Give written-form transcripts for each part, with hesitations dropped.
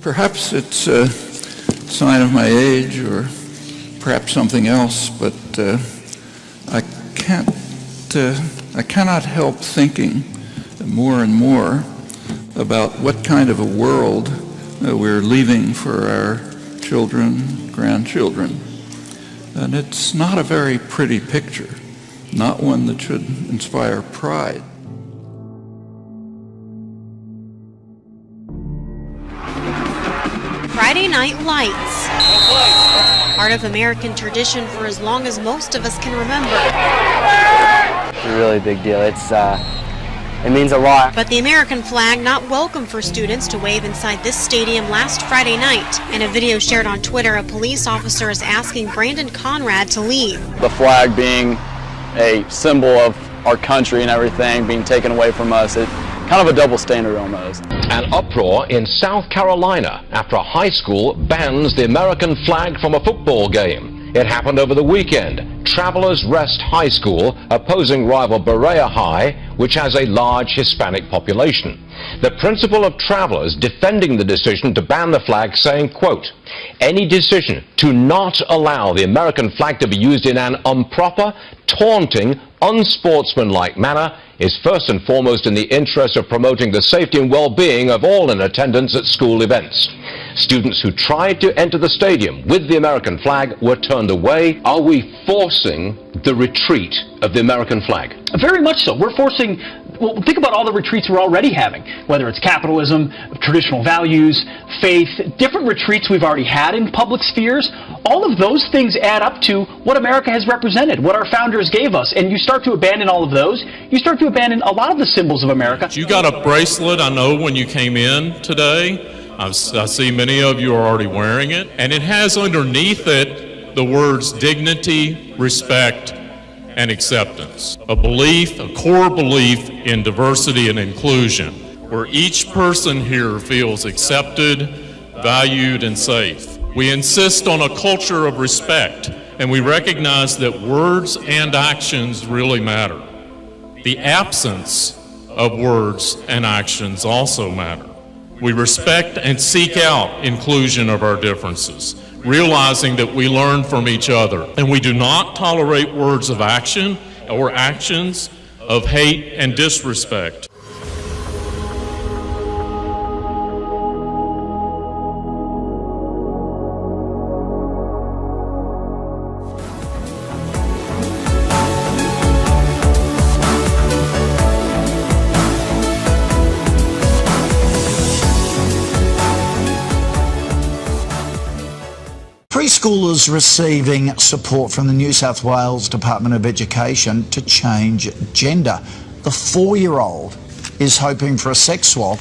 Perhaps it's a sign of my age or perhaps something else, but I cannot help thinking more and more about what kind of a world we're leaving for our children, grandchildren. And it's not a very pretty picture, not one that should inspire pride. Friday Night Lights. Part of American tradition for as long as most of us can remember. It's a really big deal. It means a lot. But the American flag not welcome for students to wave inside this stadium last Friday night. In a video shared on Twitter, a police officer is asking Brandon Conrad to leave. The flag being a symbol of our country and everything being taken away from us, it kind of a double standard almost. An uproar in South Carolina after a high school bans the American flag from a football game. It happened over the weekend. Travelers Rest High School opposing rival Berea High, which has a large Hispanic population. The principal of Travelers defending the decision to ban the flag, saying, quote, "Any decision to not allow the American flag to be used in an improper, taunting, unsportsmanlike manner is first and foremost in the interest of promoting the safety and well-being of all in attendance at school events. Students who tried to enter the stadium with the American flag were turned away. Are we forcing the retreat of the American flag?" Very much so. We're forcing, well, think about all the retreats we're already having, whether it's capitalism, traditional values, faith, different retreats we've already had in public spheres. All of those things add up to what America has represented, what our founders gave us. And you start to abandon all of those, you start to abandon a lot of the symbols of America. You got a bracelet, I know, when you came in today. I see many of you are already wearing it. And it has underneath it the words dignity, respect, and acceptance. A belief, a core belief in diversity and inclusion, where each person here feels accepted, valued, and safe. We insist on a culture of respect, and we recognize that words and actions really matter. The absence of words and actions also matter. We respect and seek out inclusion of our differences, realizing that we learn from each other, and we do not tolerate words of action or actions of hate and disrespect. Preschoolers receiving support from the New South Wales Department of Education to change gender. The 4-year-old is hoping for a sex swab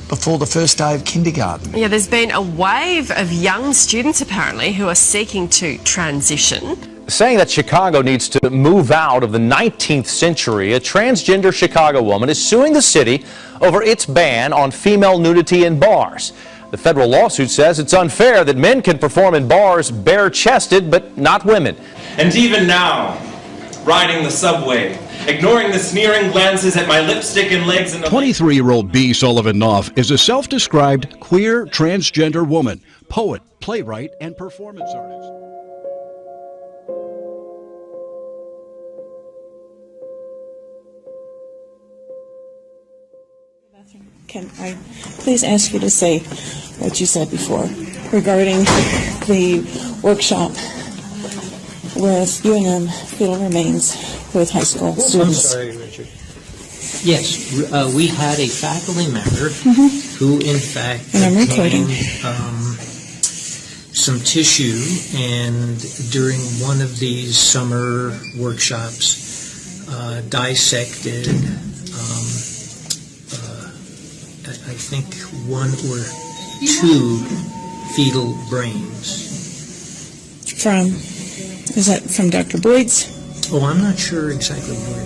before the first day of kindergarten. Yeah, there's been a wave of young students apparently who are seeking to transition. Saying that Chicago needs to move out of the 19th century, a transgender Chicago woman is suing the city over its ban on female nudity in bars. The federal lawsuit says it's unfair that men can perform in bars bare-chested, but not women. And even now, riding the subway, ignoring the sneering glances at my lipstick and legs. 23-year-old B. Sullivan Knopf is a self-described queer transgender woman, poet, playwright, and performance artist. Can I please ask you to say what you said before regarding the workshop with UNM fetal remains with high school students? I'm sorry, Richard. Yes, we had a faculty member who, in fact, obtained some tissue, and during one of these summer workshops, dissected. I think 1 or 2 fetal brains. Is that from Dr. Boyd's? Oh, I'm not sure exactly where.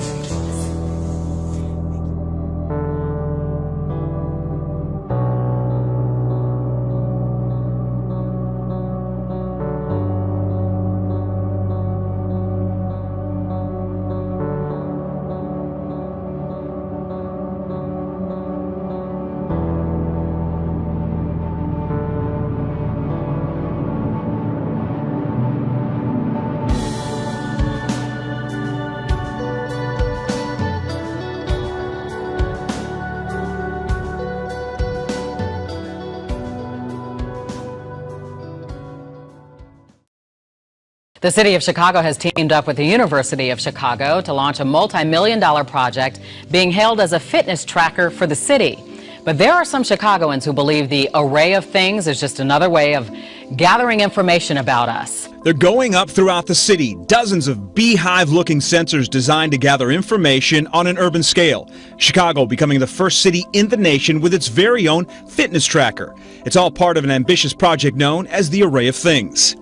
The city of Chicago has teamed up with the University of Chicago to launch a multi-million-dollar project being hailed as a fitness tracker for the city. But there are some Chicagoans who believe the array of things is just another way of gathering information about us. They're going up throughout the city, dozens of beehive-looking sensors designed to gather information on an urban scale. Chicago becoming the first city in the nation with its very own fitness tracker. It's all part of an ambitious project known as the Array of Things.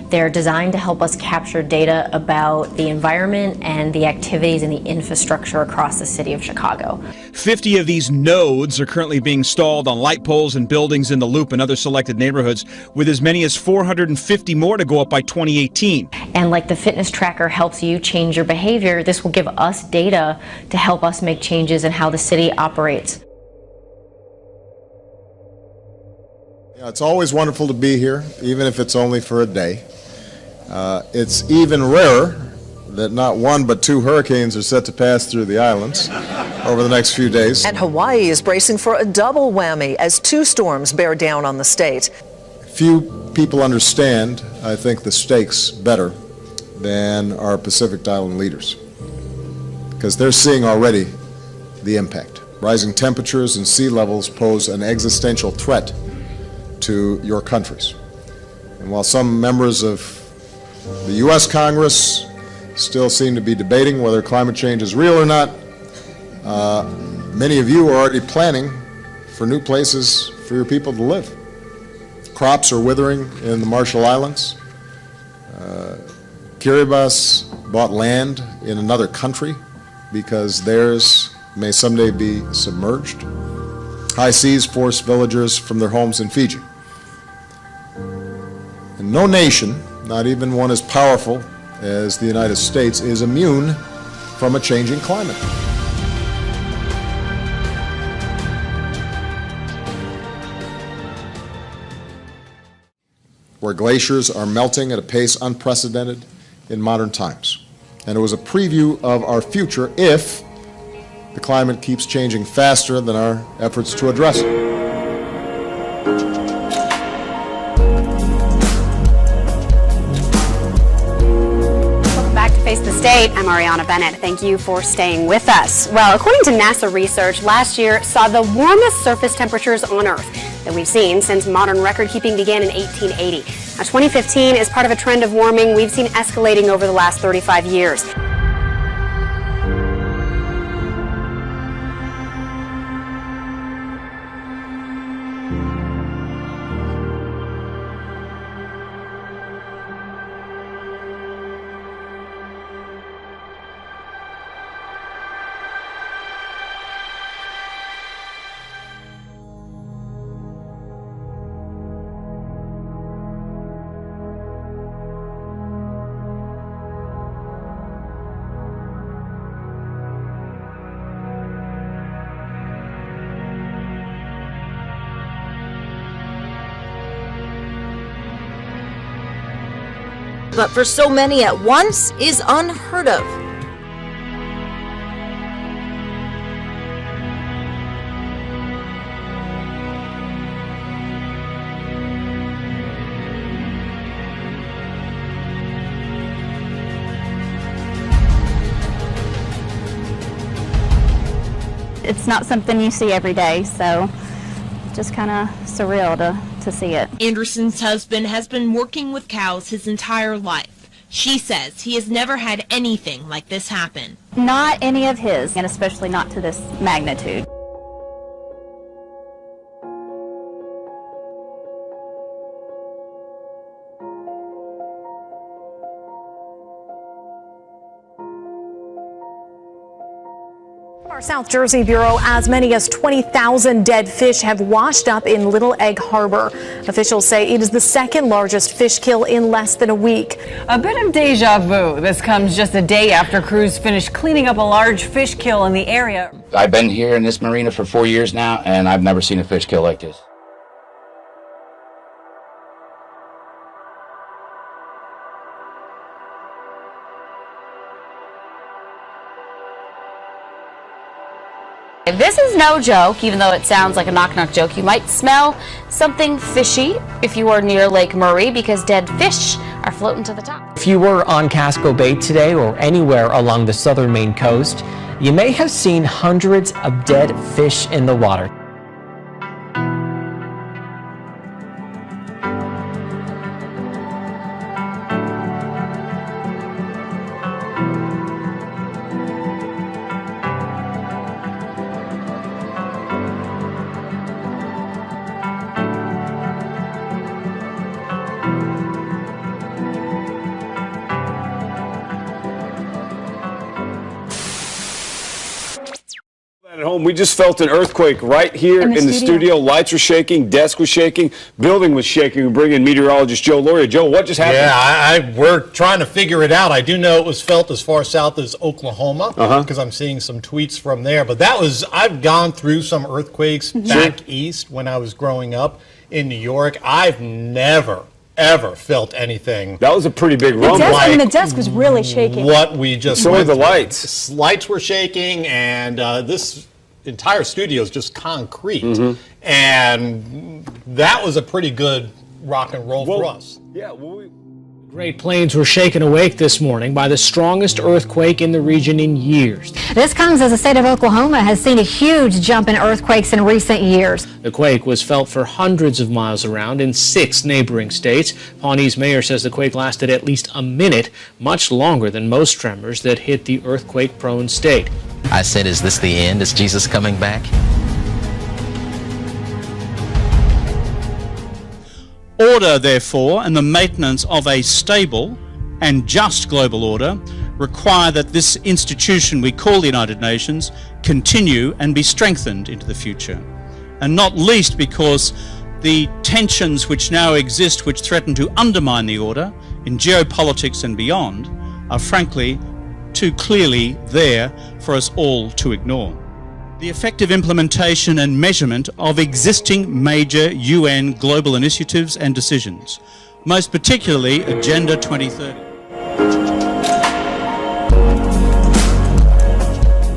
They're designed to help us capture data about the environment and the activities and the infrastructure across the city of Chicago. 50 of these nodes are currently being installed on light poles and buildings in the Loop and other selected neighborhoods, with as many as 450 more to go up by 2018. And like the fitness tracker helps you change your behavior, this will give us data to help us make changes in how the city operates. Yeah, it's always wonderful to be here, even if it's only for a day. It's even rarer that not one but two hurricanes are set to pass through the islands over the next few days. And Hawaii is bracing for a double whammy as two storms bear down on the state. Few people understand, I think, the stakes better than our Pacific Island leaders, because they're seeing already the impact. Rising temperatures and sea levels pose an existential threat to your countries. And while some members of the U.S. Congress still seem to be debating whether climate change is real or not, many of you are already planning for new places for your people to live. Crops are withering in the Marshall Islands. Kiribati bought land in another country because theirs may someday be submerged. High seas force villagers from their homes in Fiji. And no nation, not even one as powerful as the United States, is immune from a changing climate. Where glaciers are melting at a pace unprecedented in modern times. And it was a preview of our future if the climate keeps changing faster than our efforts to address it. Face the State. I'm Ariana Bennett. Thank you for staying with us. Well, according to NASA research, last year saw the warmest surface temperatures on Earth that we've seen since modern record keeping began in 1880. Now, 2015 is part of a trend of warming we've seen escalating over the last 35 years. But for so many at once is unheard of. It's not something you see every day, so just kind of surreal to see it. Anderson's husband has been working with cows his entire life. She says he has never had anything like this happen. Not any of his, and especially not to this magnitude. Our South Jersey Bureau, as many as 20,000 dead fish have washed up in Little Egg Harbor. Officials say it is the second largest fish kill in less than a week. A bit of deja vu. This comes just a day after crews finished cleaning up a large fish kill in the area. I've been here in this marina for 4 years now, and I've never seen a fish kill like this. This is no joke, even though it sounds like a knock-knock joke. You might smell something fishy if you are near Lake Murray because dead fish are floating to the top. If you were on Casco Bay today or anywhere along the southern Maine coast, you may have seen hundreds of dead fish in the water. At home, we just felt an earthquake right here in the studio. Lights were shaking, desk was shaking, building was shaking. We bring in meteorologist Joe Lauria. Joe, what just happened? Yeah, we're trying to figure it out. I do know it was felt as far south as Oklahoma because I'm seeing some tweets from there. But I've gone through some earthquakes back east when I was growing up in New York. I've never ever felt anything. That was a pretty big rumble. The desk was really shaking. What we just so were the lights. Lights were shaking, and this entire studio is just concrete. And that was a pretty good rock and roll for us. Yeah, Great Plains were shaken awake this morning by the strongest earthquake in the region in years. This comes as the state of Oklahoma has seen a huge jump in earthquakes in recent years. The quake was felt for hundreds of miles around in 6 neighboring states. Pawnee's mayor says the quake lasted at least a minute, much longer than most tremors that hit the earthquake-prone state. I said, is this the end? Is Jesus coming back? Order, therefore, and the maintenance of a stable and just global order require that this institution we call the United Nations continue and be strengthened into the future. And not least because the tensions which now exist, which threaten to undermine the order in geopolitics and beyond, are frankly too clearly there for us all to ignore. The effective implementation and measurement of existing major UN global initiatives and decisions, most particularly Agenda 2030.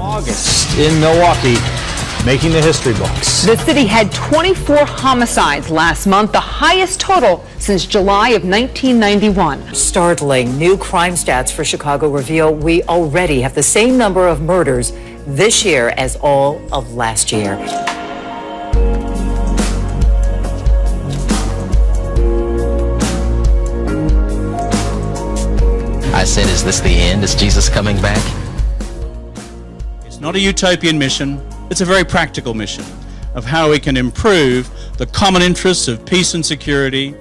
August in Milwaukee, making the history books. The city had 24 homicides last month, the highest total since July of 1991. Startling new crime stats for Chicago reveal we already have the same number of murders this year as all of last year. I said, is this the end? Is Jesus coming back? It's not a utopian mission, it's a very practical mission of how we can improve the common interests of peace and security,